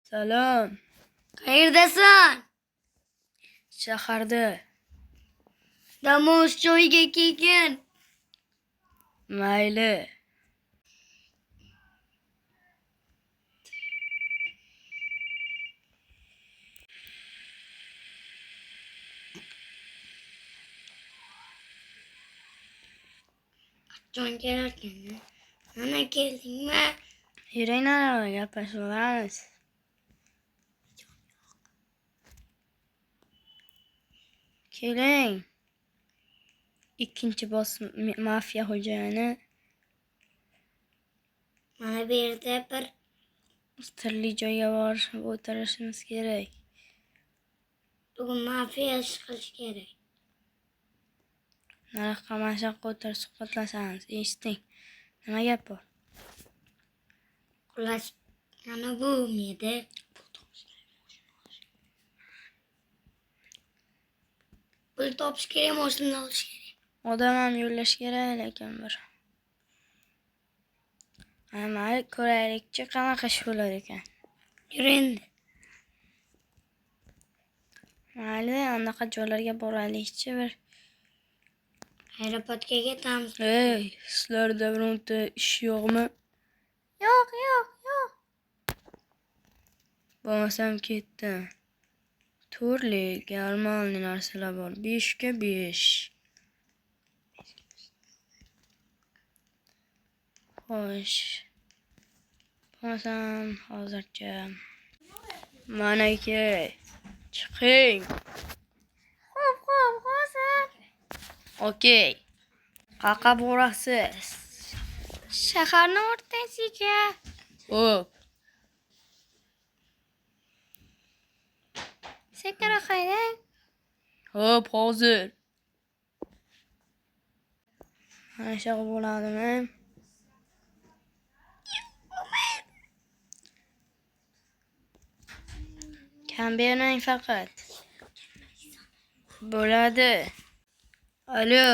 Salom. Qayerdasan? Shaharda. Dam olish joyiga kelgin. Mayli. Qachon kelarkan? Mana keldingmi? Yuring nariroqqa gaplashib olamiz. Keling. Ikkinchi boss mafiya xo'jayini. Mana bu yerda bir Sirli joyga borib o'tirishimiz kerak. bugun mafiya ish qilish kerak. Nariyoqqa mashaqqa o'tirib suhbatlashamiz. Eshiting. Nima gap bor? Xullas, mana bu meda. Pul topish kerak, mashina olish kerak. Odam ham yo'llash kerak lekin bir. Mayli ko'raylikchi qanaqa ish bo'lar ekan. Yur endi. Mayli anaqa joylarga boraylikchi bir. Aeroportga ketamiz. Ey, sizlarda bironta ish yo'qmi? Yo'q. Bo'lmasam ketdim. Turli normalniy narsalar bor. 5 ga 5. Xo'sh. Bo'lmasam hozircha. Mana ke. Chiqing. Xo'p, hozir. Okey. Qayerga borasiz? Shaharning o'rtasiga. Xo'p. Sekara haydang. Xo'p, hozir. Mana shu bo'ladimi? Kam bermang faqat. Bo'ladi. Alo.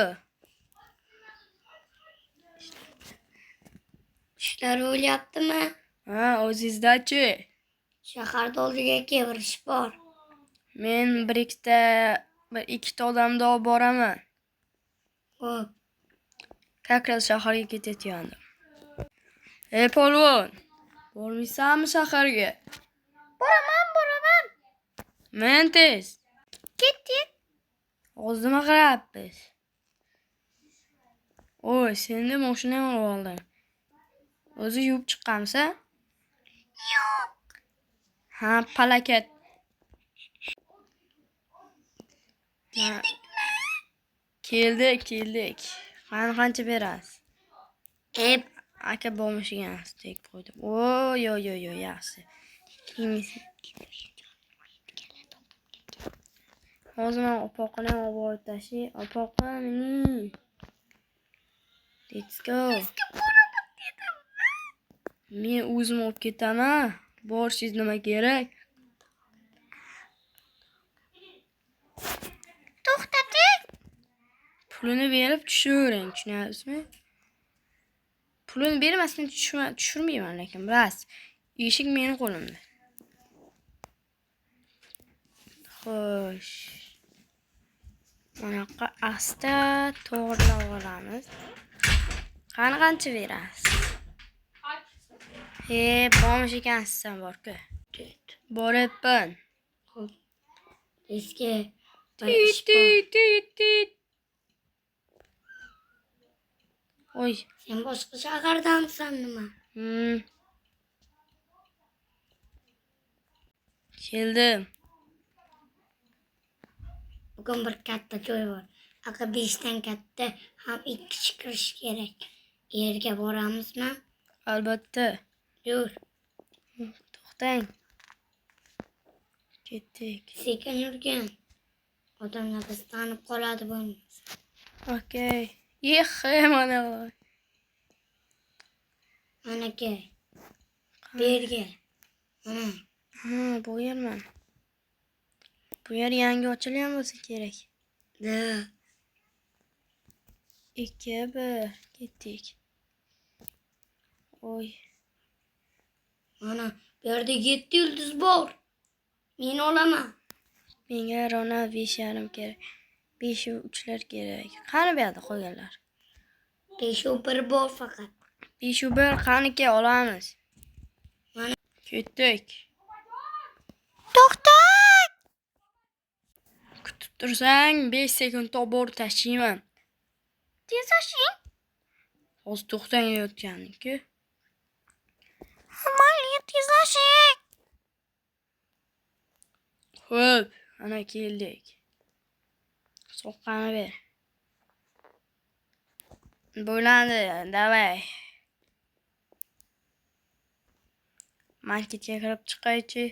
Ishlar o'lyaptimi? Ha, o'zingizdachi? Shaharda oldiga kel, bir ish bor. Men bir ikkita odamni olib boraman. Xo'p. Kakras shaharga ketayotgandim. Ey polvon, bormaysanmi shaharga? Boraman. Men tez. Ketdik. Hozir nima qilyapmiz? Oy, senda mashina ham olib oldim. O'zi yuvib chiqqanmisan? Yo'q. Ha, palakat. Keldik. Qancha berasiz? Aka bo'lmishiga tek qo'ydim. Yo, yaxshi. Hozir men opoqni ham olib tashay. Opoqim. Let's go. Men o'zim olib ketaman. Borishingiz nima kerak? To'xtating. Pulini berib tushiring, tushunyapsizmi? Pulini bermasdan tushirmayman lekin, biroz. Eshik meni qo'limda. Xo'sh. Bunaqa asta to'g'rilab olamiz. Qancha berasiz? Bormish ekansiz sen bor-ku. Boryapman. Xo'p. Eski. Tit. Oy. Sen boshqa shahardansan nima? Keldim. Bugun bir katta joy bor. Aka 5 dan katta ham 2 kishi kirish kerak. Yerga boramizmi? Albatta. Yur. To'xtang. Ketdik. Sekin yurgin. Odamlar biz tanib qoladi bo'lmasa. Okey. Mana. Mana ke. Berga. Mana. Bu yerman. Bu yer yangi ochilgan bo'lsa kerak. Da. 2 1 ketdik. Oy. Mana Bu yerda 7 yulduz bor. Men olaman. Menga Ronald 5,5 kerak. 5-3'lar kerak. Qani bu yerda qolganlar? 5-1 bor faqat. 5-1 qaniki olamiz. Mana Ketdik. to'xta! Kutib tursang 5 sekund bor tashiyman. Tez tashing. Hozir to'xtayotgani-ku. Mayli, tez tashing. Xo'p, ana keldik. Soqqani ber. Bo'ladi, davay. Marketga kirib chiqaychi.